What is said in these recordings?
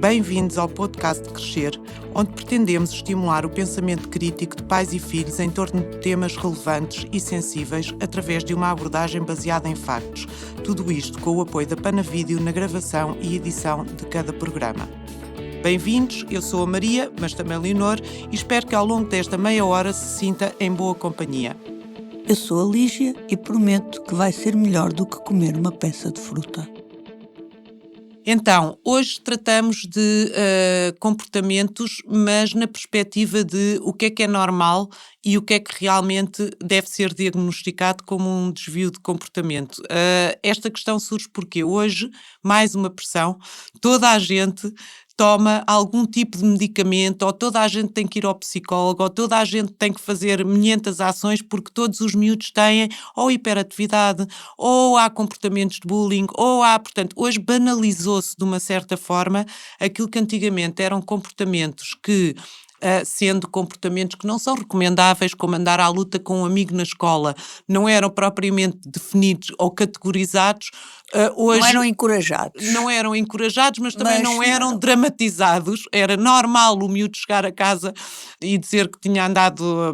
Bem-vindos ao podcast Crescer, onde pretendemos estimular o pensamento crítico de pais e filhos em torno de temas relevantes e sensíveis através de uma abordagem baseada em factos. Tudo isto com o apoio da Panavídeo na gravação e edição de cada programa. Bem-vindos, eu sou a Maria, mas também a Leonor, e espero que ao longo desta meia hora se sinta em boa companhia. Eu sou a Lígia e prometo que vai ser melhor do que comer uma peça de fruta. Então, hoje tratamos de comportamentos, mas na perspectiva de o que é normal e o que é que realmente deve ser diagnosticado como um desvio de comportamento. Esta questão surge porque hoje, mais uma pressão, toda a gente toma algum tipo de medicamento, ou toda a gente tem que ir ao psicólogo, ou toda a gente tem que fazer 500 ações porque todos os miúdos têm ou hiperatividade, ou há comportamentos de bullying, portanto, hoje banalizou-se de uma certa forma aquilo que antigamente eram comportamentos que, sendo comportamentos que não são recomendáveis, como andar à luta com um amigo na escola, não eram propriamente definidos ou categorizados, hoje não eram encorajados. Não eram encorajados, mas também não eram dramatizados. Era normal o miúdo chegar a casa e dizer que tinha andado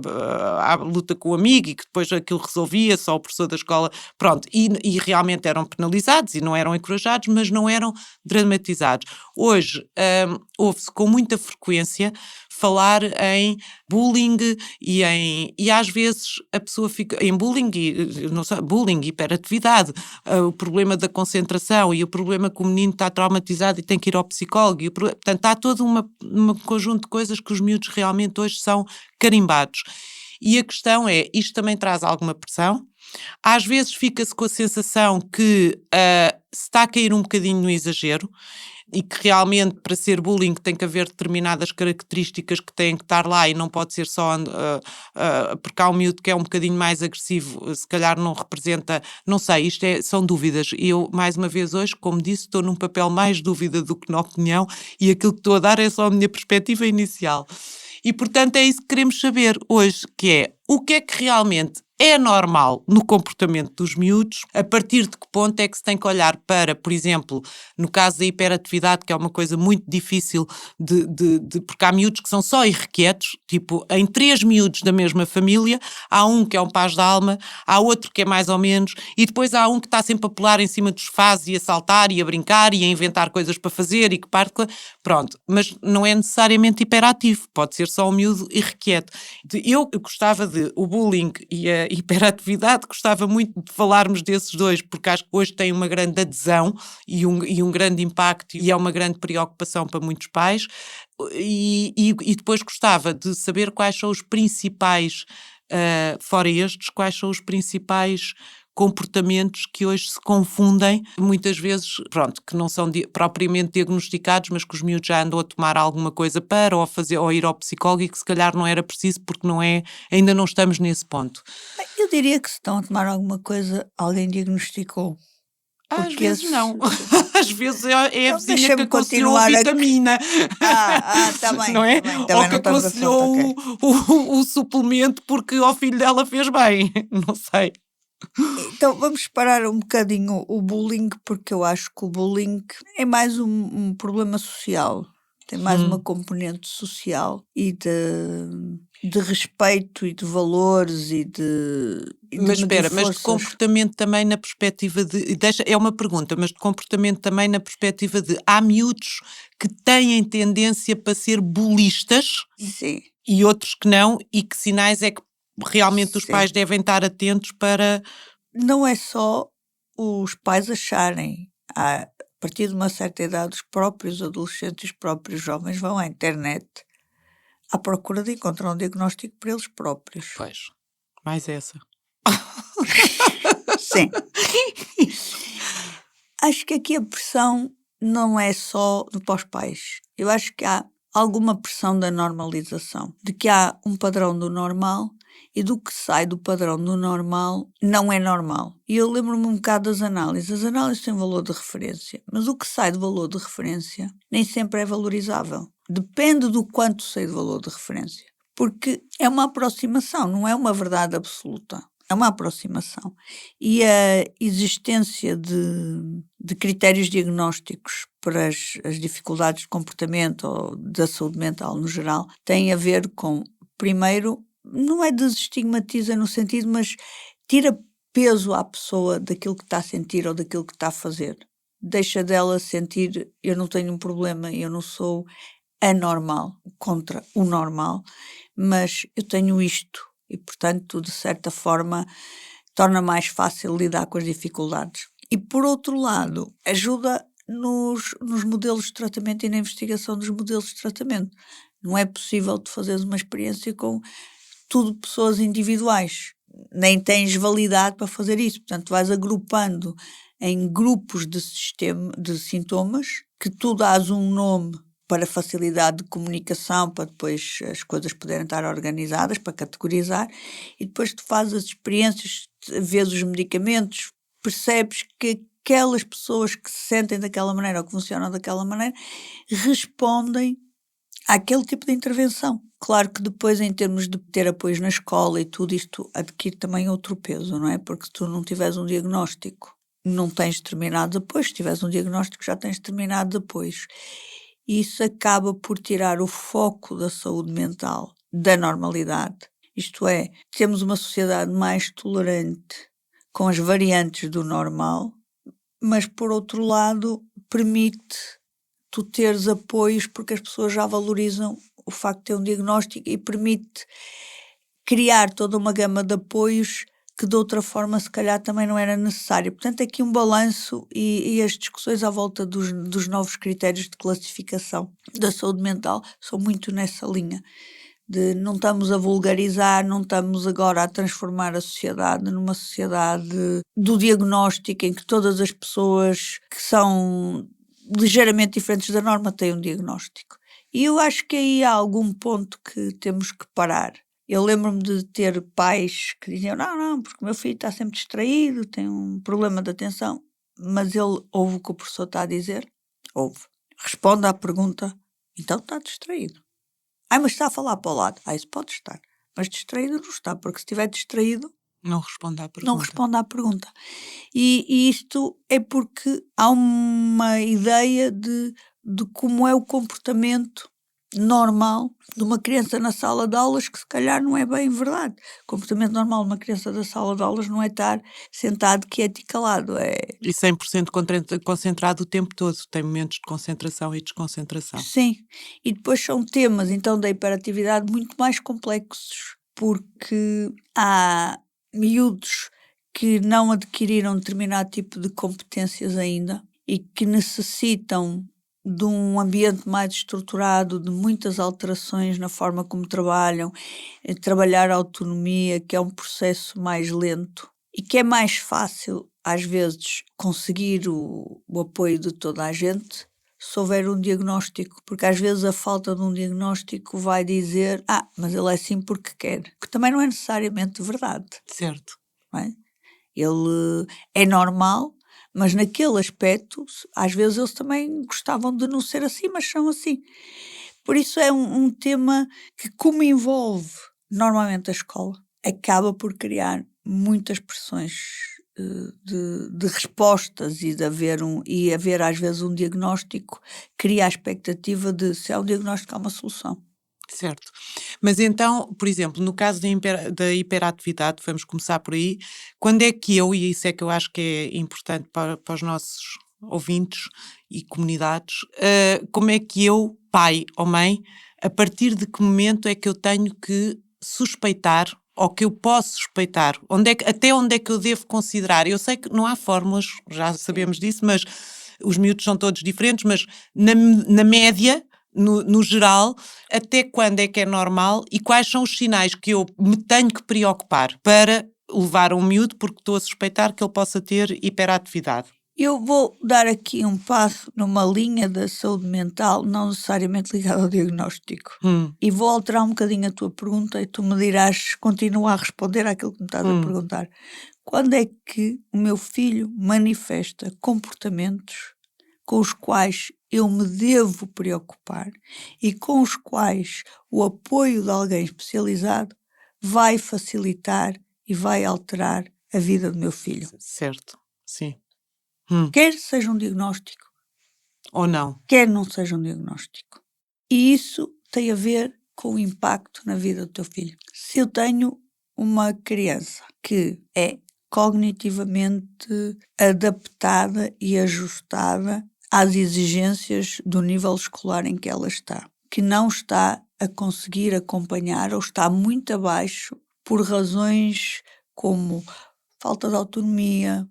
à luta com o amigo e que depois aquilo resolvia, só o professor da escola, pronto. E realmente eram penalizados e não eram encorajados, mas não eram dramatizados. Hoje, ouve-se com muita frequência falar em bullying e às vezes a pessoa fica em bullying, hiperatividade, o problema da concentração e o problema que o menino está traumatizado e tem que ir ao psicólogo. Portanto, há todo um conjunto de coisas que os miúdos realmente hoje são carimbados. E a questão é, isto também traz alguma pressão. Às vezes fica-se com a sensação que se está a cair um bocadinho no exagero, e que realmente para ser bullying tem que haver determinadas características que têm que estar lá e não pode ser só porque há um miúdo que é um bocadinho mais agressivo, se calhar não representa, não sei, são dúvidas. E eu, mais uma vez hoje, como disse, estou num papel mais dúvida do que na opinião e aquilo que estou a dar é só a minha perspectiva inicial. E portanto é isso que queremos saber hoje, que é o que é que realmente é normal no comportamento dos miúdos, a partir de que ponto é que se tem que olhar para, por exemplo, no caso da hiperatividade, que é uma coisa muito difícil porque há miúdos que são só irrequietos, tipo, em 3 miúdos da mesma família, há um que é um paz da alma, há outro que é mais ou menos, e depois há um que está sempre a pular em cima dos sofás e a saltar e a brincar e a inventar coisas para fazer e que parte, pronto, mas não é necessariamente hiperativo, pode ser só um miúdo irrequieto. Eu gostava o bullying e a hiperatividade, gostava muito de falarmos desses dois, porque acho que hoje tem uma grande adesão e um grande impacto e é uma grande preocupação para muitos pais, e depois gostava de saber quais são os principais, fora estes, quais são os principais comportamentos que hoje se confundem, muitas vezes, pronto, que não são propriamente diagnosticados, mas que os miúdos já andam a tomar alguma coisa para, ou ir ao psicólogo e que se calhar não era preciso porque ainda não estamos nesse ponto. Eu diria que se estão a tomar alguma coisa, alguém diagnosticou. Às vezes não. Às vezes é a vizinha que aconselhou a vitamina. Tá bem. Não é? Tá bem, ou que aconselhou o suplemento porque ao filho dela fez bem. Não sei. Então vamos parar um bocadinho o bullying, porque eu acho que o bullying é mais um problema social, tem mais uma componente social e de respeito e de valores mas espera, mas de comportamento também na perspectiva é uma pergunta, mas de comportamento também na perspectiva de há miúdos que têm tendência para ser bulistas. Sim. E outros que não, e que sinais é que realmente os pais devem estar atentos para... Não é só os pais acharem. A partir de uma certa idade, os próprios adolescentes, os próprios jovens vão à internet à procura de encontrar um diagnóstico para eles próprios. Pois, mais essa. Sim. Acho que aqui a pressão não é só para os pais. Eu acho que há alguma pressão da normalização, de que há um padrão do normal e do que sai do padrão do normal não é normal. E eu lembro-me um bocado das análises. As análises têm valor de referência, mas o que sai do valor de referência nem sempre é valorizável. Depende do quanto sai do valor de referência. Porque é uma aproximação, não é uma verdade absoluta. É uma aproximação. E a existência de critérios diagnósticos para as dificuldades de comportamento ou da saúde mental no geral, tem a ver com, primeiro, não é desestigmatiza no sentido, mas tira peso à pessoa daquilo que está a sentir ou daquilo que está a fazer. Deixa dela sentir, eu não tenho um problema, eu não sou anormal contra o normal, mas eu tenho isto e, portanto, de certa forma, torna mais fácil lidar com as dificuldades. E, por outro lado, ajuda nos modelos de tratamento e na investigação dos modelos de tratamento. Não é possível tu fazeres uma experiência com tudo pessoas individuais. Nem tens validade para fazer isso. Portanto, vais agrupando em grupos de sintomas que tu dás um nome para facilidade de comunicação, para depois as coisas poderem estar organizadas, para categorizar, e depois tu fazes as experiências, vês os medicamentos, percebes que aquelas pessoas que se sentem daquela maneira ou que funcionam daquela maneira respondem àquele tipo de intervenção. Claro que depois, em termos de ter apoios na escola e tudo isto, adquire também outro peso, não é? Porque se tu não tiveres um diagnóstico, não tens determinados apoios. Se tiveres um diagnóstico, já tens determinados apoios. E isso acaba por tirar o foco da saúde mental da normalidade. Isto é, temos uma sociedade mais tolerante com as variantes do normal, mas, por outro lado, permite tu teres apoios porque as pessoas já valorizam o facto de ter um diagnóstico e permite criar toda uma gama de apoios que de outra forma se calhar também não era necessário. Portanto, aqui um balanço e as discussões à volta dos novos critérios de classificação da saúde mental são muito nessa linha. De não estamos a vulgarizar, não estamos agora a transformar a sociedade numa sociedade do diagnóstico em que todas as pessoas que são ligeiramente diferentes da norma têm um diagnóstico. E eu acho que aí há algum ponto que temos que parar. Eu lembro-me de ter pais que diziam, não, porque o meu filho está sempre distraído, tem um problema de atenção, mas ele ouve o que o professor está a dizer? Ouve. Responde à pergunta, então está distraído. Mas está a falar para o lado. Isso pode estar. Mas distraído não está, porque se estiver distraído, Não responde à pergunta. não responde à pergunta. E isto é porque há uma ideia de como é o comportamento normal de uma criança na sala de aulas, que se calhar não é bem verdade. O comportamento normal de uma criança da sala de aulas não é estar sentado quieto e calado. E 100% concentrado o tempo todo. Tem momentos de concentração e desconcentração. Sim. E depois são temas, então, da hiperatividade muito mais complexos, porque há miúdos que não adquiriram determinado tipo de competências ainda e que necessitam de um ambiente mais estruturado, de muitas alterações na forma como trabalham, trabalhar a autonomia, que é um processo mais lento e que é mais fácil, às vezes, conseguir o apoio de toda a gente se houver um diagnóstico, porque às vezes a falta de um diagnóstico vai dizer, mas ele é assim porque quer, que também não é necessariamente verdade. Certo. Não é? Ele é normal, mas naquele aspecto, às vezes eles também gostavam de não ser assim, mas são assim. Por isso é um tema que, como envolve normalmente a escola, acaba por criar muitas pressões de respostas e de haver às vezes um diagnóstico, cria a expectativa de se há um diagnóstico há uma solução. Certo. Mas então, por exemplo, no caso da hiperatividade, vamos começar por aí, quando é que e isso é que eu acho que é importante para os nossos ouvintes e comunidades, como é que eu, pai ou mãe, a partir de que momento é que eu tenho que suspeitar ou que eu posso suspeitar? Até onde é que eu devo considerar? Eu sei que não há fórmulas, já sabemos disso, mas os miúdos são todos diferentes, mas na média, no geral, até quando é que é normal e quais são os sinais que eu me tenho que preocupar para levar um miúdo porque estou a suspeitar que ele possa ter hiperatividade? Eu vou dar aqui um passo numa linha da saúde mental, não necessariamente ligada ao diagnóstico. E vou alterar um bocadinho a tua pergunta e tu me dirás, continua a responder àquilo que me estás a perguntar. Quando é que o meu filho manifesta comportamentos com os quais eu me devo preocupar e com os quais o apoio de alguém especializado vai facilitar e vai alterar a vida do meu filho? Certo, sim. Quer seja um diagnóstico, Ou não? quer não seja um diagnóstico. E isso tem a ver com o impacto na vida do teu filho. Se eu tenho uma criança que é cognitivamente adaptada e ajustada às exigências do nível escolar em que ela está, que não está a conseguir acompanhar ou está muito abaixo por razões como falta de autonomia,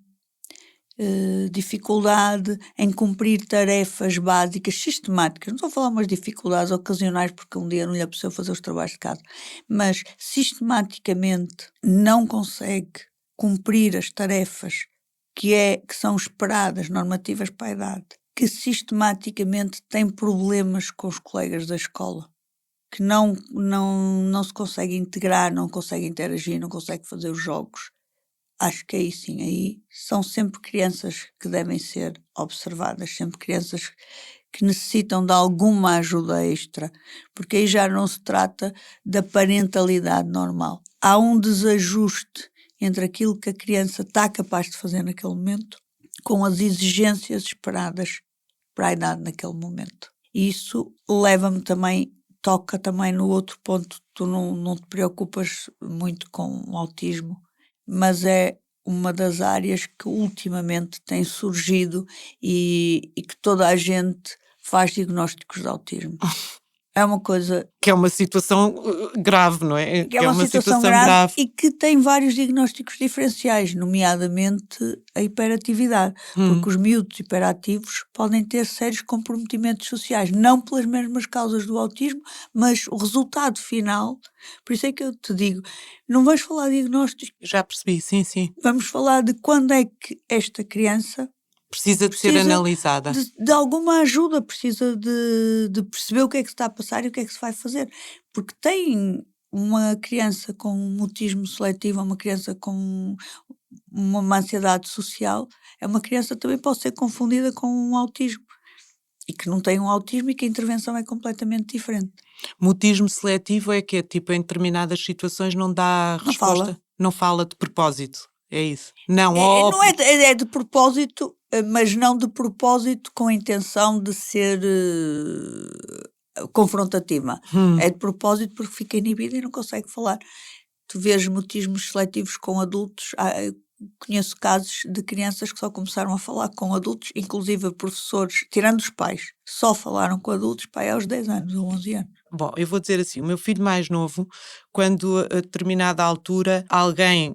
dificuldade em cumprir tarefas básicas sistemáticas. Não estou a falar umas dificuldades ocasionais porque um dia não lhe apeteceu fazer os trabalhos de casa, mas sistematicamente não consegue cumprir as tarefas que são esperadas, normativas para a idade, que sistematicamente tem problemas com os colegas da escola, que não se consegue integrar, não consegue interagir, não consegue fazer os jogos. Acho que aí sim, aí são sempre crianças que devem ser observadas, sempre crianças que necessitam de alguma ajuda extra, porque aí já não se trata da parentalidade normal. Há um desajuste entre aquilo que a criança está capaz de fazer naquele momento com as exigências esperadas para a idade naquele momento. E isso leva-me também, toca também no outro ponto, tu não te preocupas muito com o autismo, mas é uma das áreas que ultimamente tem surgido e que toda a gente faz diagnósticos de autismo. É uma coisa Que é uma situação grave, não é? que é uma situação grave e que tem vários diagnósticos diferenciais, nomeadamente a hiperatividade, porque os miúdos hiperativos podem ter sérios comprometimentos sociais, não pelas mesmas causas do autismo, mas o resultado final. Por isso é que eu te digo, não vamos falar de diagnósticos, Já percebi, sim, sim. vamos falar de quando é que esta criança Precisa de ser analisada. de alguma ajuda, precisa de perceber o que é que se está a passar e o que é que se vai fazer. Porque tem uma criança com um mutismo seletivo, uma criança com uma ansiedade social, é uma criança que também pode ser confundida com um autismo. E que não tem um autismo e que a intervenção é completamente diferente. Mutismo seletivo é que é tipo, em determinadas situações não dá Não resposta. fala. Não fala de propósito. É isso. Não, Não é de propósito, mas não de propósito com a intenção de ser confrontativa. É de propósito porque fica inibida e não consegue falar. Tu vês mutismos seletivos com adultos. Eu conheço casos de crianças que só começaram a falar com adultos, inclusive professores, tirando os pais, só falaram com adultos aos 10 anos ou 11 anos. Bom, eu vou dizer assim, o meu filho mais novo, quando a determinada altura alguém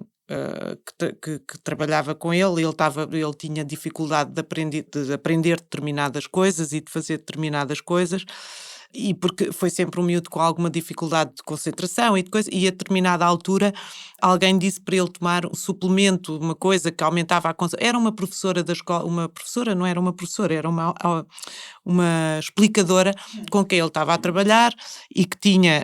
que trabalhava com ele tinha dificuldade de aprender determinadas coisas e de fazer determinadas coisas, e porque foi sempre um miúdo com alguma dificuldade de concentração e de coisa, e a determinada altura alguém disse para ele tomar um suplemento, uma coisa que aumentava a concentração. Era uma professora da escola, uma professora, não era uma professora, era uma explicadora com quem ele estava a trabalhar e que tinha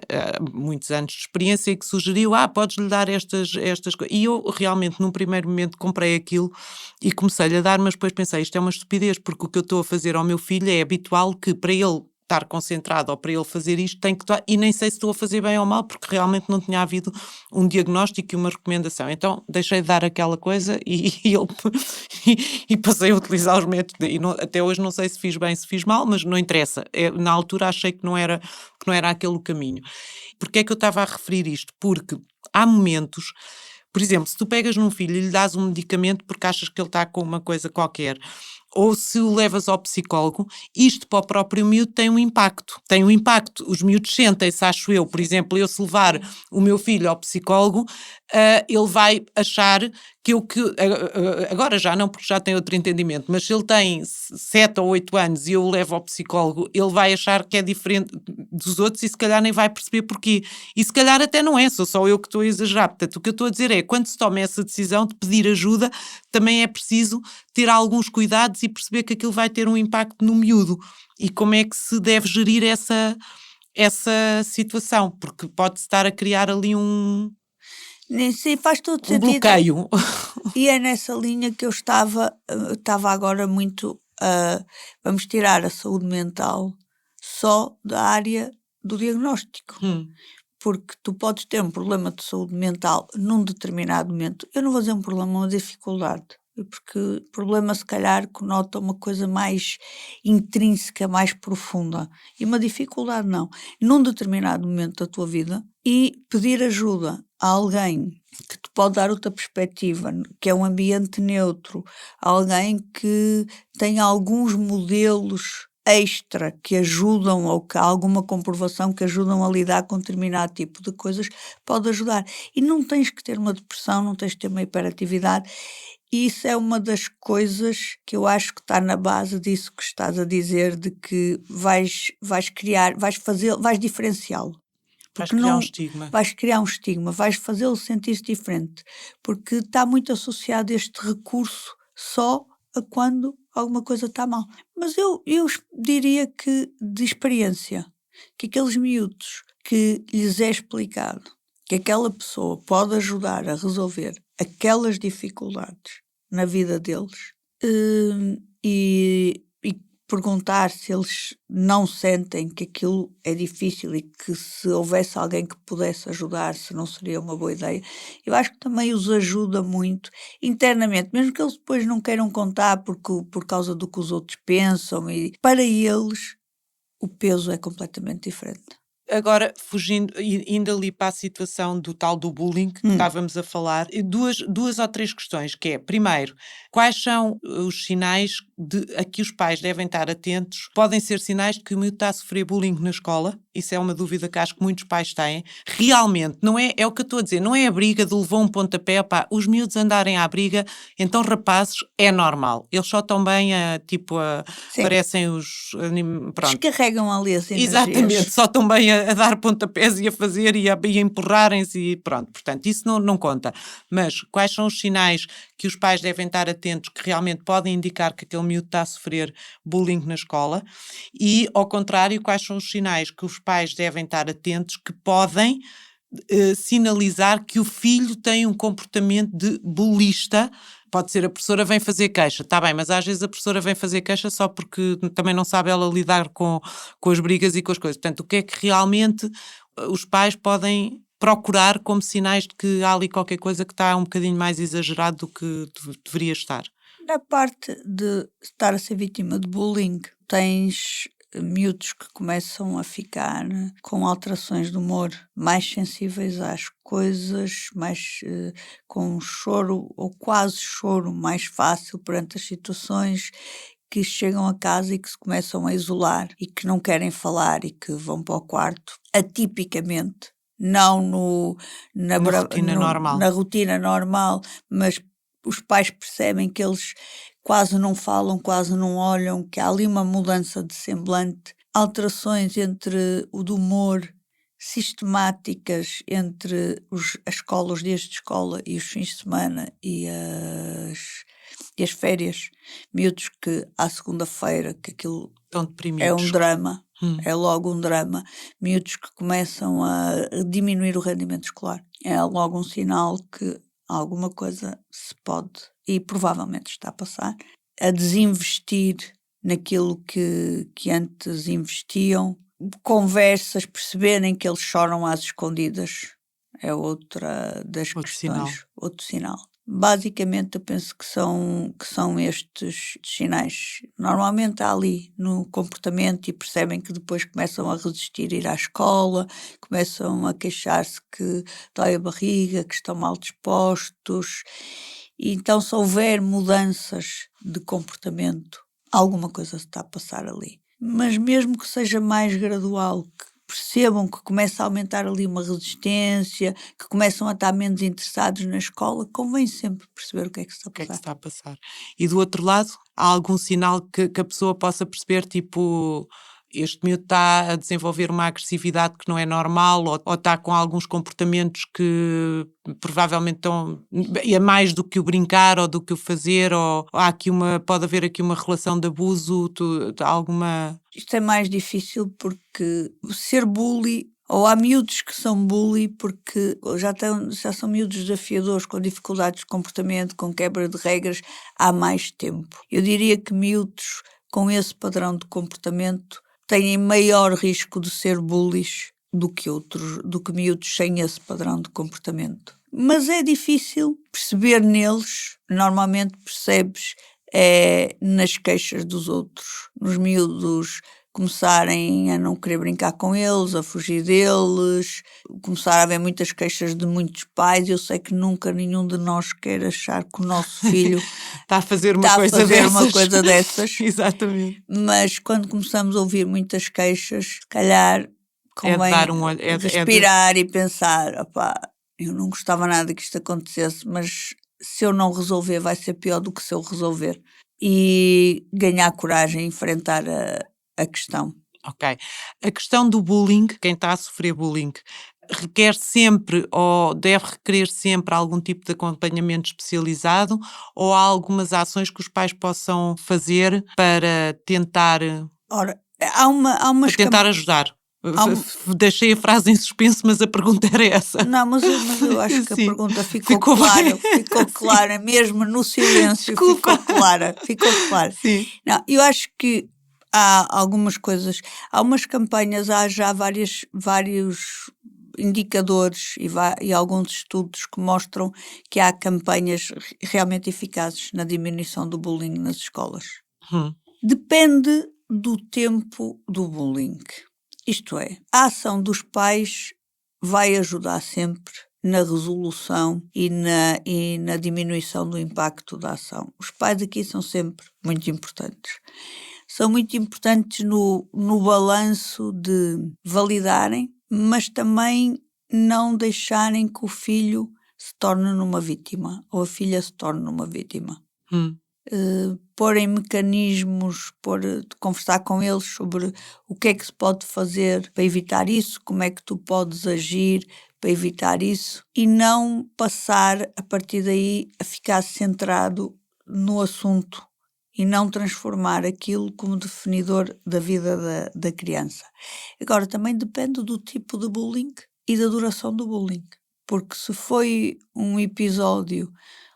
muitos anos de experiência e que sugeriu, podes-lhe dar estas coisas. E eu realmente num primeiro momento comprei aquilo e comecei-lhe a dar, mas depois pensei, isto é uma estupidez, porque o que eu estou a fazer ao meu filho é habitual que para ele estar concentrado ou para ele fazer isto tem que estar, e nem sei se estou a fazer bem ou mal, porque realmente não tinha havido um diagnóstico e uma recomendação. Então deixei de dar aquela coisa e passei a utilizar os métodos. E até hoje não sei se fiz bem, se fiz mal, mas não interessa. Na altura achei que não era aquele o caminho. Porquê é que eu estava a referir isto? Porque há momentos, por exemplo, se tu pegas num filho e lhe dás um medicamento porque achas que ele está com uma coisa qualquer, ou se o levas ao psicólogo, isto para o próprio miúdo tem um impacto. Tem um impacto. Os miúdos sentem-se, acho eu, por exemplo, eu se levar o meu filho ao psicólogo, ele vai achar que agora já não, porque já tem outro entendimento, mas se ele tem 7 ou 8 anos e eu o levo ao psicólogo, ele vai achar que é diferente dos outros e se calhar nem vai perceber porquê. E se calhar até não é, sou só eu que estou a exagerar. Portanto, o que eu estou a dizer é, quando se toma essa decisão de pedir ajuda, também é preciso ter alguns cuidados e perceber que aquilo vai ter um impacto no miúdo e como é que se deve gerir essa situação, porque pode-se estar a criar ali Sim, faz todo sentido. Bloqueio. E é nessa linha que eu estava agora muito vamos tirar a saúde mental só da área do diagnóstico. Porque tu podes ter um problema de saúde mental num determinado momento. Eu não vou dizer um problema, uma dificuldade. porque o problema se calhar conota uma coisa mais intrínseca, mais profunda, e uma dificuldade não. Num determinado momento da tua vida, e pedir ajuda a alguém que te pode dar outra perspectiva, que é um ambiente neutro, alguém que tem alguns modelos extra que ajudam, ou que há alguma comprovação que ajudam a lidar com determinado tipo de coisas, pode ajudar. E não tens que ter uma depressão, não tens que ter uma hiperatividade. E isso é uma das coisas que eu acho que está na base disso que estás a dizer, de que vais criar, vais diferenciá-lo. Vais Porque criar um não estigma. vais criar um estigma, vais fazê-lo sentir-se diferente, porque está muito associado este recurso só a quando alguma coisa está mal. Mas eu diria que, de experiência, que aqueles miúdos que lhes é explicado que aquela pessoa pode ajudar a resolver aquelas dificuldades na vida deles, e perguntar se eles não sentem que aquilo é difícil e que se houvesse alguém que pudesse ajudar, se não seria uma boa ideia. Eu acho que também os ajuda muito internamente, mesmo que eles depois não queiram contar por causa do que os outros pensam, e para eles o peso é completamente diferente. Agora, fugindo, indo ali para a situação do tal do bullying que estávamos a falar, duas ou três questões, que é, primeiro, quais são os sinais a que os pais devem estar atentos? Podem ser sinais de que o miúdo está a sofrer bullying na escola? Isso é uma dúvida que acho que muitos pais têm. Realmente, não é o que eu estou a dizer, não é a briga de levou um pontapé, pá, os miúdos andarem à briga, então rapazes, é normal. Eles só estão bem parecem pronto. Descarregam ali as energias. Exatamente, só estão bem a dar pontapés e a fazer e a empurrarem-se e pronto, portanto, isso não conta. Mas quais são os sinais que os pais devem estar atentos que realmente podem indicar que aquele miúdo está a sofrer bullying na escola? E, ao contrário, quais são os sinais que os pais devem estar atentos que podem sinalizar que o filho tem um comportamento de bullyista? Pode ser a professora vem fazer queixa, está bem, mas às vezes a professora vem fazer queixa só porque também não sabe ela lidar com as brigas e com as coisas. Portanto, o que é que realmente os pais podem procurar como sinais de que há ali qualquer coisa que está um bocadinho mais exagerado do que deveria estar? Na parte de estar a ser vítima de bullying, tens miúdos que começam a ficar com alterações de humor, mais sensíveis às coisas, mais com choro ou quase choro mais fácil perante as situações, que chegam a casa e que se começam a isolar e que não querem falar e que vão para o quarto, atipicamente, não na rotina normal, mas os pais percebem que eles quase não falam, quase não olham, que há ali uma mudança de semblante, alterações entre o do humor, sistemáticas entre as escolas, os dias de escola e os fins de semana e as férias, miúdos que à segunda-feira, que aquilo é um drama, é logo um drama, miúdos que começam a diminuir o rendimento escolar, é logo um sinal que alguma coisa se pode, e provavelmente está a passar, a desinvestir naquilo que antes investiam. Conversas, perceberem que eles choram às escondidas, é outra das questões, outro sinal. Basicamente eu penso que são estes sinais. Normalmente há ali no comportamento, e percebem que depois começam a resistir a ir à escola, começam a queixar-se que dói a barriga, que estão mal dispostos. E então, se houver mudanças de comportamento, alguma coisa se está a passar ali. Mas mesmo que seja mais gradual, que percebam que começa a aumentar ali uma resistência, que começam a estar menos interessados na escola, convém sempre perceber o que é que se está a passar. E do outro lado, há algum sinal que a pessoa possa perceber, tipo, este miúdo está a desenvolver uma agressividade que não é normal, ou está com alguns comportamentos que provavelmente estão é mais do que o brincar ou do que o fazer, ou há aqui pode haver aqui uma relação de abuso, alguma... Isto é mais difícil porque ser bully, ou há miúdos que são bully porque já são miúdos desafiadores, com dificuldades de comportamento, com quebra de regras há mais tempo. Eu diria que miúdos com esse padrão de comportamento têm maior risco de ser bullies do que miúdos sem esse padrão de comportamento. Mas é difícil perceber neles, normalmente percebes nas queixas dos outros, nos miúdos começarem a não querer brincar com eles, a fugir deles, começar a haver muitas queixas de muitos pais. Eu sei que nunca nenhum de nós quer achar que o nosso filho está a fazer uma está a coisa fazer dessas. uma coisa dessas. Exatamente. Mas quando começamos a ouvir muitas queixas, se calhar convém dar um olho, respirar e pensar, opá, eu não gostava nada que isto acontecesse, mas se eu não resolver vai ser pior do que se eu resolver. E ganhar coragem, enfrentar a questão. Ok. A questão do bullying, quem está a sofrer bullying, requer sempre ou deve requerer sempre algum tipo de acompanhamento especializado, ou há algumas ações que os pais possam fazer para tentar, Ora, há umas ajudar? Deixei a frase em suspenso, mas a pergunta era essa. Não, mas eu acho que a Sim. pergunta ficou clara, ficou clara, mesmo no silêncio. Desculpa. Ficou clara. Sim. Não, eu acho que há algumas coisas, há umas campanhas, há já vários indicadores e alguns estudos que mostram que há campanhas realmente eficazes na diminuição do bullying nas escolas. Depende do tempo do bullying. Isto é, a ação dos pais vai ajudar sempre na resolução e na diminuição do impacto da ação. Os pais aqui são sempre muito importantes. São muito importantes no balanço de validarem, mas também não deixarem que o filho se torne numa vítima ou a filha se torne numa vítima. Porem mecanismos, de conversar com eles sobre o que é que se pode fazer para evitar isso, como é que tu podes agir para evitar isso, e não passar a partir daí a ficar centrado no assunto e não transformar aquilo como definidor da vida da criança. Agora, também depende do tipo de bullying e da duração do bullying, porque se foi um episódio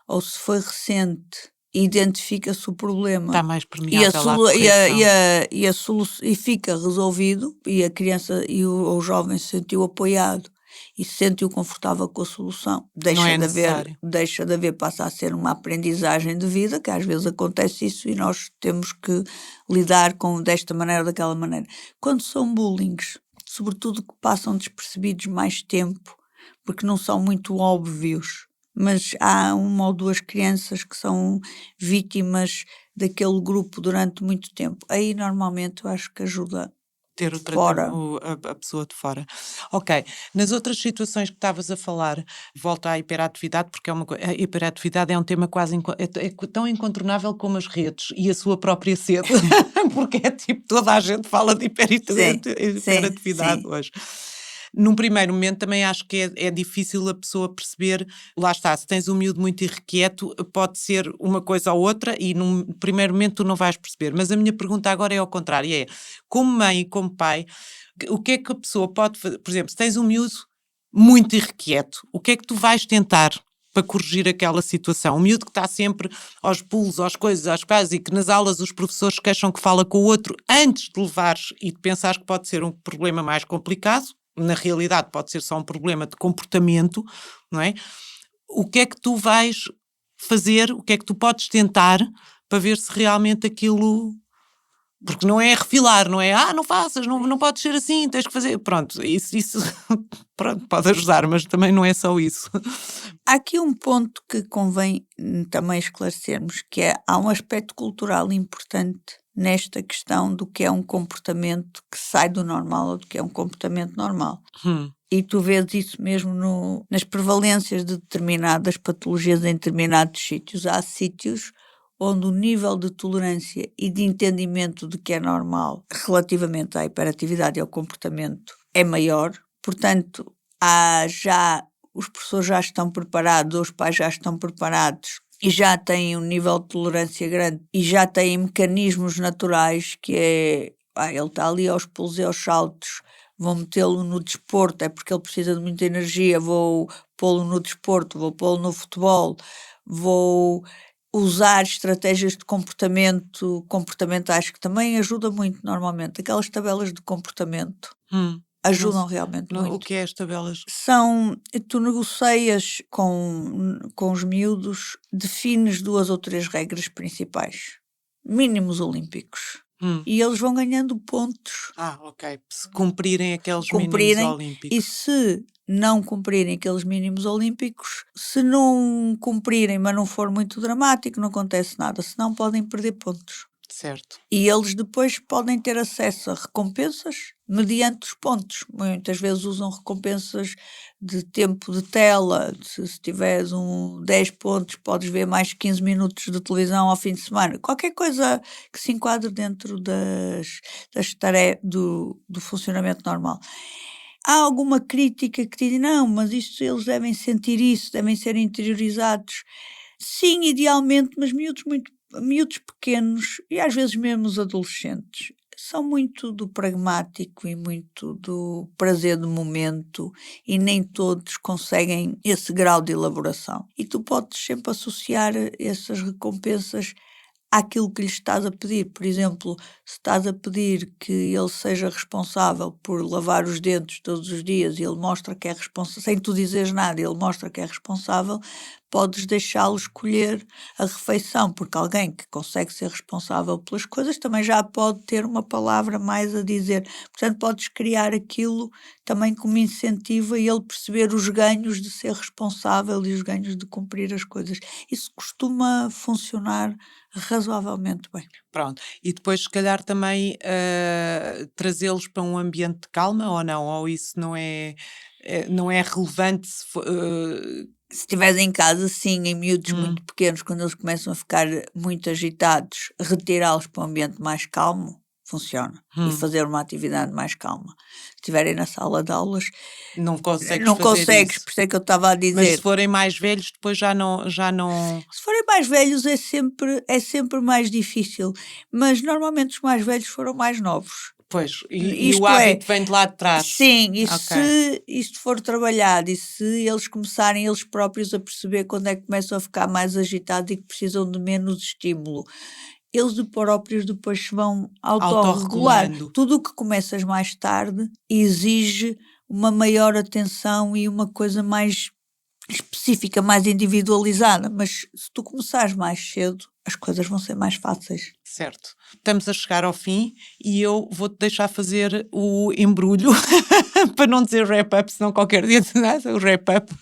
ou se foi recente, identifica-se o problema, está mais permeável à correção. e fica resolvido, e a criança ou o jovem se sentiu apoiado e se sentiu confortável com a solução, deixa de haver, passa a ser uma aprendizagem de vida, que às vezes acontece isso e nós temos que lidar com desta maneira ou daquela maneira. Quando são bullings, sobretudo que passam despercebidos mais tempo, porque não são muito óbvios, mas há uma ou duas crianças que são vítimas daquele grupo durante muito tempo. Aí, normalmente, eu acho que ajuda ter a pessoa de fora. Ok. Nas outras situações que estavas a falar, volto à hiperatividade, porque a hiperatividade é um tema quase é tão incontornável como as redes e a sua própria sede, porque é tipo, toda a gente fala de hiperatividade hoje. Num primeiro momento também acho que é difícil a pessoa perceber, lá está, se tens um miúdo muito irrequieto, pode ser uma coisa ou outra e num primeiro momento tu não vais perceber. Mas a minha pergunta agora é ao contrário, é, como mãe e como pai, o que é que a pessoa pode fazer? Por exemplo, se tens um miúdo muito irrequieto, o que é que tu vais tentar para corrigir aquela situação? Um miúdo que está sempre aos pulos, às coisas, às coisas, e que nas aulas os professores queixam que fala com o outro antes de levares e de pensares que pode ser um problema mais complicado, na realidade pode ser só um problema de comportamento, não é? O que é que tu vais fazer, o que é que tu podes tentar para ver se realmente aquilo... Porque não é refilar, não é não faças, não podes ser assim, tens que fazer... Pronto, isso pronto, pode ajudar, mas também não é só isso. Há aqui um ponto que convém também esclarecermos, que há um aspecto cultural importante nesta questão do que é um comportamento que sai do normal ou do que é um comportamento normal. E tu vês isso mesmo nas prevalências de determinadas patologias em determinados sítios. Há sítios onde o nível de tolerância e de entendimento do que é normal relativamente à hiperatividade e ao comportamento é maior. Portanto, os professores já estão preparados, os pais já estão preparados e já têm um nível de tolerância grande e já têm mecanismos naturais que ele está ali aos pulos e aos saltos, vou metê-lo no desporto, é porque ele precisa de muita energia, vou pô-lo no desporto, vou pô-lo no futebol, vou usar estratégias de comportamentais que também ajuda muito normalmente, aquelas tabelas de comportamento. ajudam realmente O muito. que é as tabelas? Tu negocias com os miúdos, defines 2 ou 3 regras principais, mínimos olímpicos, Hum. e eles vão ganhando pontos. Ok. Se cumprirem aqueles mínimos Cumprirem, e olímpicos. se não cumprirem aqueles mínimos olímpicos, se não cumprirem, mas não for muito dramático, não acontece nada, senão podem perder pontos. Certo. E eles depois podem ter acesso a recompensas mediante os pontos. Muitas vezes usam recompensas de tempo de tela. Se tiveres 10 pontos, podes ver mais 15 minutos de televisão ao fim de semana. Qualquer coisa que se enquadre dentro das tarefas do funcionamento normal. Há alguma crítica que diz, não, mas isto eles devem sentir isso, devem ser interiorizados. Sim, idealmente, mas miúdos pequenos e às vezes mesmo os adolescentes são muito do pragmático e muito do prazer do momento e nem todos conseguem esse grau de elaboração. E tu podes sempre associar essas recompensas àquilo que lhe estás a pedir. Por exemplo, se estás a pedir que ele seja responsável por lavar os dentes todos os dias e ele mostra que é responsável, sem tu dizeres nada, ele mostra que é responsável, podes deixá-lo escolher a refeição, porque alguém que consegue ser responsável pelas coisas também já pode ter uma palavra mais a dizer. Portanto, podes criar aquilo também como incentivo a ele perceber os ganhos de ser responsável e os ganhos de cumprir as coisas. Isso costuma funcionar razoavelmente bem. Pronto. E depois, se calhar, também trazê-los para um ambiente de calma ou não? Ou isso não é relevante Se estiveres em casa, sim, em miúdos Hum. muito pequenos, quando eles começam a ficar muito agitados, retirá-los para um ambiente mais calmo, funciona. E fazer uma atividade mais calma. Se estiverem na sala de aulas, não consegues não fazer consegues, isso. por isso é que eu estava a Mas dizer. se forem mais velhos, depois já não. Se forem mais velhos é sempre mais difícil, mas normalmente os mais velhos foram mais novos. Pois, e o Isto é, hábito vem de lá de trás. sim, e Ok. se isto for trabalhado e se eles começarem eles próprios a perceber quando é que começam a ficar mais agitados e que precisam de menos estímulo, eles próprios depois se vão autorregular. Autorregulando. Tudo o que começas mais tarde exige uma maior atenção e uma coisa mais específica, mais individualizada, mas se tu começares mais cedo, as coisas vão ser mais fáceis. Certo. Estamos a chegar ao fim e eu vou-te deixar fazer o embrulho, para não dizer wrap-up, senão qualquer dia te dás o wrap-up.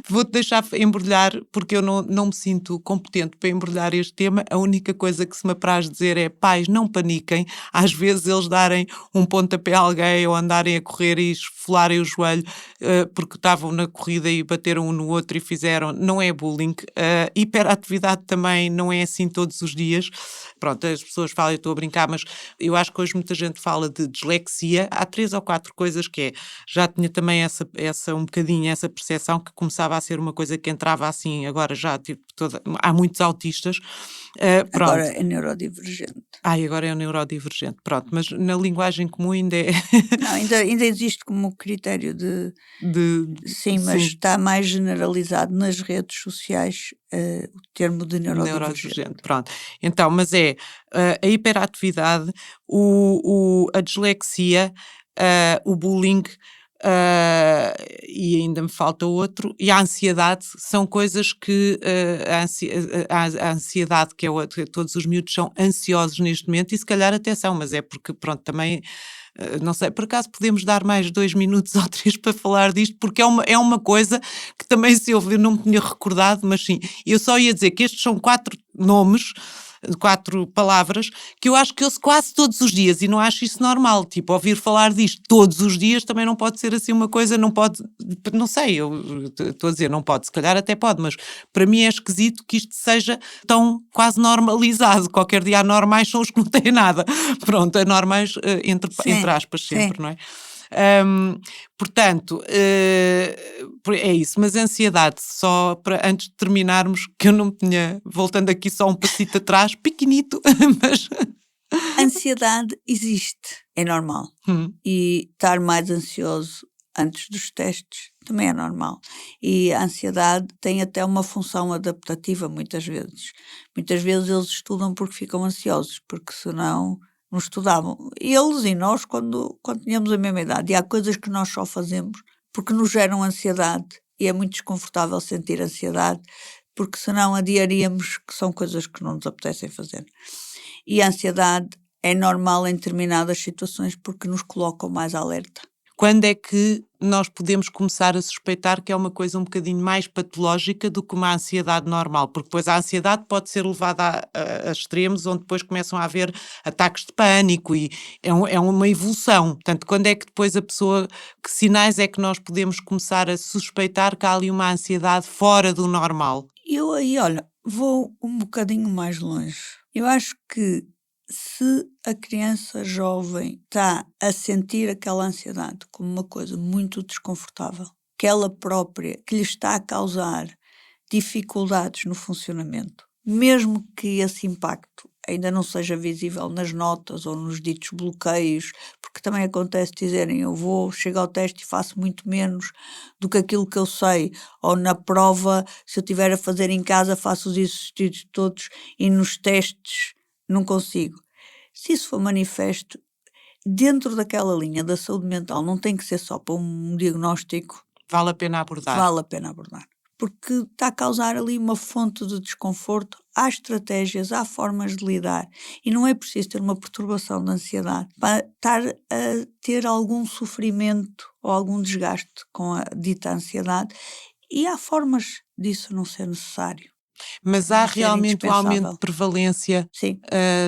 Vou-te deixar embrulhar, porque eu não me sinto competente para embrulhar este tema. A única coisa que se me apraz dizer é, pais, não paniquem. Às vezes eles darem um pontapé a alguém ou andarem a correr e esfolarem o joelho porque estavam na corrida e bateram um no outro e fizeram, não é bullying. Hiperatividade também não é assim todos os dias. Pronto, as pessoas falam, eu estou a brincar, mas eu acho que hoje muita gente fala de dislexia. Há 3 ou 4 coisas que é, já tinha também essa um bocadinho essa percepção que começava a ser uma coisa que entrava assim, agora já tipo há muitos autistas. Pronto. Agora é neurodivergente. Agora é o neurodivergente, pronto, mas na linguagem comum ainda é... Não, ainda existe como critério sim, mas está mais generalizado nas redes sociais o termo de neurodivergente. Pronto. Então, mas é a hiperatividade, a dislexia, o bullying, e ainda me falta outro, e a ansiedade, são coisas que a ansiedade, que é todos os miúdos são ansiosos neste momento, e se calhar até são, mas é porque, pronto, também não sei, por acaso podemos dar mais 2 minutos ou 3 para falar disto, porque é uma coisa que também se eu não me tinha recordado, mas sim, eu só ia dizer que estes são 4 nomes, 4 palavras, que eu acho que ouço quase todos os dias e não acho isso normal, tipo, ouvir falar disto todos os dias também não pode ser assim uma coisa, não pode, não sei, eu estou a dizer, não pode, se calhar até pode, mas para mim é esquisito que isto seja tão quase normalizado, qualquer dia anormais são os que não têm nada, pronto, anormais entre aspas sempre, sim. Não é? Portanto, é isso, mas ansiedade, só para antes de terminarmos, que eu não me tinha, voltando aqui só um passito atrás, pequenito, mas... Ansiedade existe, é normal, e estar mais ansioso antes dos testes também é normal, e a ansiedade tem até uma função adaptativa muitas vezes eles estudam porque ficam ansiosos, porque senão não estudavam. Eles e nós, quando tínhamos a mesma idade. E há coisas que nós só fazemos porque nos geram ansiedade. E é muito desconfortável sentir ansiedade, porque senão adiaríamos, que são coisas que não nos apetecem fazer. E a ansiedade é normal em determinadas situações porque nos colocam mais alerta. Quando é que nós podemos começar a suspeitar que é uma coisa um bocadinho mais patológica do que uma ansiedade normal? Porque depois a ansiedade pode ser levada a extremos, onde depois começam a haver ataques de pânico e é uma evolução. Portanto, quando é que depois a pessoa, que sinais é que nós podemos começar a suspeitar que há ali uma ansiedade fora do normal? Eu aí, olha, vou um bocadinho mais longe. Eu acho que se a criança jovem está a sentir aquela ansiedade como uma coisa muito desconfortável, que ela própria, que lhe está a causar dificuldades no funcionamento, mesmo que esse impacto ainda não seja visível nas notas ou nos ditos bloqueios, porque também acontece dizerem chego ao teste e faço muito menos do que aquilo que eu sei, ou na prova, se eu estiver a fazer em casa, faço os exercícios todos e nos testes não consigo. Se isso for manifesto, dentro daquela linha da saúde mental, não tem que ser só para um diagnóstico. Vale a pena abordar. Vale a pena abordar. Porque está a causar ali uma fonte de desconforto. Há estratégias, há formas de lidar. E não é preciso ter uma perturbação de ansiedade para estar a ter algum sofrimento ou algum desgaste com a dita ansiedade. E há formas disso não ser necessário. Mas há realmente um aumento de prevalência Sim.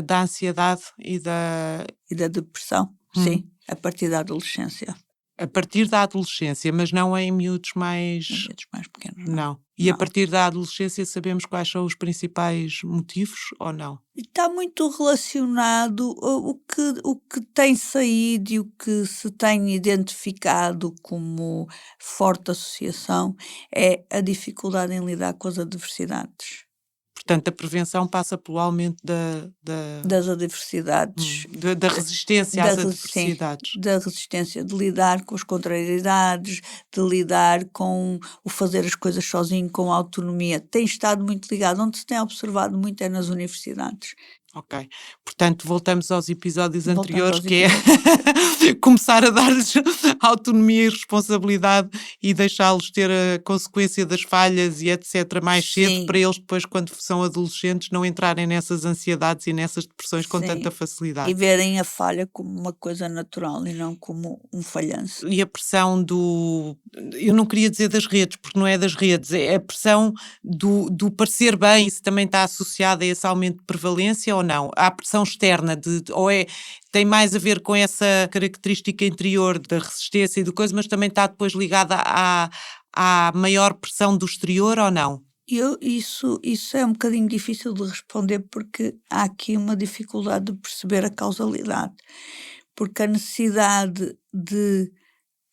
Da ansiedade e da depressão, sim, a partir da adolescência. A partir da adolescência, mas não em miúdos mais... Em miúdos mais pequenos, não. E a partir da adolescência sabemos quais são os principais motivos ou não? Está muito relacionado o que tem saído e o que se tem identificado como forte associação é a dificuldade em lidar com as adversidades. Portanto, a prevenção passa pelo aumento das adversidades. Da resistência às adversidades. Da resistência, de lidar com as contrariedades, de lidar com o fazer as coisas sozinho, com a autonomia. Tem estado muito ligado. Onde se tem observado muito é nas universidades. Ok. Portanto, voltamos aos episódios anteriores, que é começar a dar-lhes autonomia e responsabilidade e deixá-los ter a consequência das falhas e etc. mais cedo, para eles depois, quando são adolescentes, não entrarem nessas ansiedades e nessas depressões com tanta facilidade. E verem a falha como uma coisa natural e não como um falhanço. E a pressão eu não queria dizer das redes, porque não é das redes, é a pressão do parecer bem, isso também está associado a esse aumento de prevalência ou não? Há pressão externa, tem mais a ver com essa característica interior da resistência e do coisa, mas também está depois ligada à maior pressão do exterior ou não? Isso é um bocadinho difícil de responder porque há aqui uma dificuldade de perceber a causalidade. Porque a necessidade de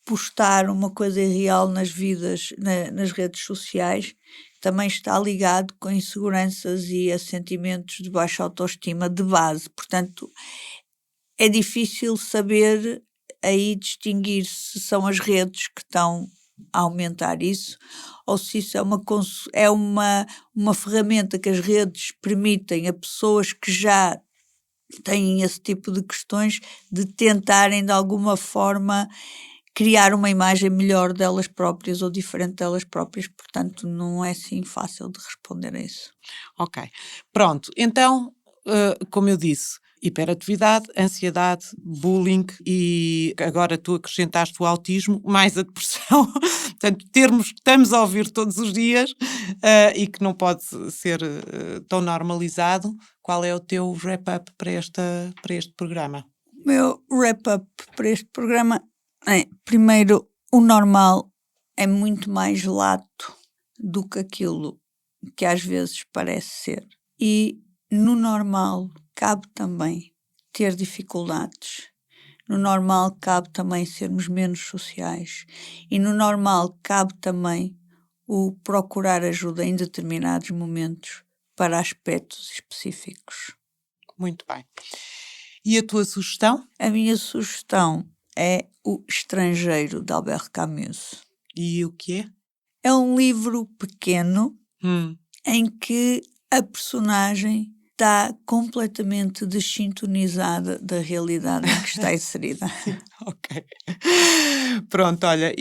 postar uma coisa irreal nas redes sociais também está ligado com inseguranças e a sentimentos de baixa autoestima de base. Portanto, é difícil saber aí distinguir se são as redes que estão a aumentar isso ou se isso é uma ferramenta que as redes permitem a pessoas que já têm esse tipo de questões de tentarem de alguma forma criar uma imagem melhor delas próprias ou diferente delas próprias, portanto não é assim fácil de responder a isso. Ok, pronto, então, como eu disse, hiperatividade, ansiedade, bullying e agora tu acrescentaste o autismo, mais a depressão, portanto termos que estamos a ouvir todos os dias e que não pode ser tão normalizado. Qual é o teu wrap-up para este programa? O meu wrap-up para este programa é, primeiro, o normal é muito mais lato do que aquilo que às vezes parece ser. E no normal cabe também ter dificuldades. No normal cabe também sermos menos sociais. E no normal cabe também o procurar ajuda em determinados momentos para aspectos específicos. Muito bem. E a tua sugestão? A minha sugestão é O Estrangeiro, de Albert Camus. E o que é? É um livro pequeno em que a personagem está completamente desintonizada da realidade em que está inserida. Ok. Pronto, olha,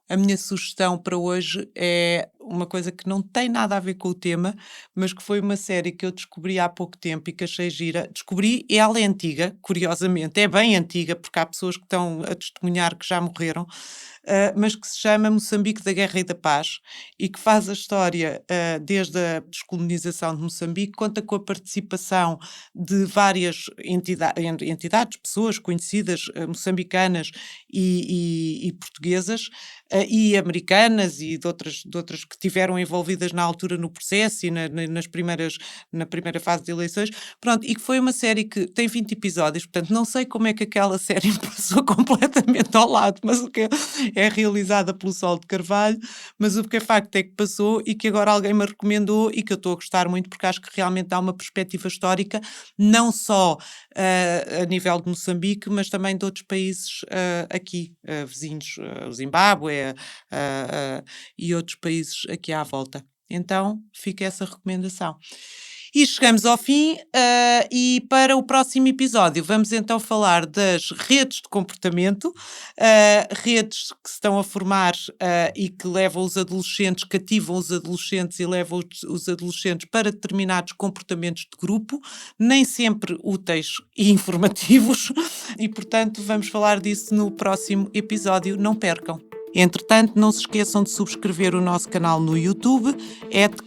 a minha sugestão para hoje é uma coisa que não tem nada a ver com o tema, mas que foi uma série que eu descobri há pouco tempo e que achei gira. Descobri, e ela é antiga, curiosamente, é bem antiga, porque há pessoas que estão a testemunhar que já morreram, mas que se chama Moçambique da Guerra e da Paz e que faz a história desde a descolonização de Moçambique, conta com a participação de várias entidades, pessoas conhecidas, moçambicanas e portuguesas, e americanas e de outras que estiveram envolvidas na altura no processo e na primeira fase de eleições. Pronto, e que foi uma série que tem 20 episódios, portanto não sei como é que aquela série me passou completamente ao lado, mas o que é realizada pelo Sol de Carvalho, mas o que é facto é que passou e que agora alguém me recomendou e que eu estou a gostar muito porque acho que realmente dá uma perspectiva histórica, não só a nível de Moçambique, mas também de outros países aqui, vizinhos, o Zimbábue e outros países aqui à volta. Então, fica essa recomendação. E chegamos ao fim e para o próximo episódio vamos então falar das redes de comportamento, redes que se estão a formar e que levam os adolescentes, cativam os adolescentes e levam os adolescentes para determinados comportamentos de grupo, nem sempre úteis e informativos, e portanto vamos falar disso no próximo episódio, não percam. Entretanto, não se esqueçam de subscrever o nosso canal no YouTube,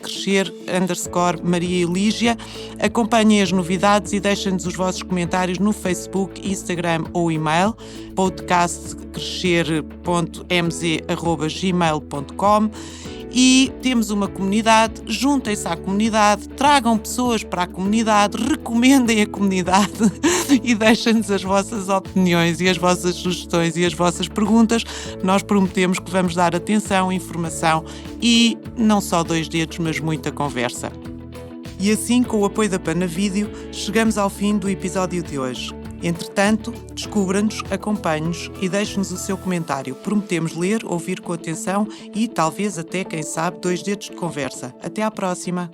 @crescer_Maria Elígia. Acompanhem as novidades e deixem-nos os vossos comentários no Facebook, Instagram ou e-mail, podcastcrescer.mz@gmail.com. E temos uma comunidade, juntem-se à comunidade, tragam pessoas para a comunidade, recomendem a comunidade e deixem-nos as vossas opiniões e as vossas sugestões e as vossas perguntas. Nós prometemos que vamos dar atenção, informação e não só 2 dedos, mas muita conversa. E assim, com o apoio da Panavídeo, chegamos ao fim do episódio de hoje. Entretanto, descubra-nos, acompanhe-nos e deixe-nos o seu comentário. Prometemos ler, ouvir com atenção e talvez até, quem sabe, 2 dedos de conversa. Até à próxima!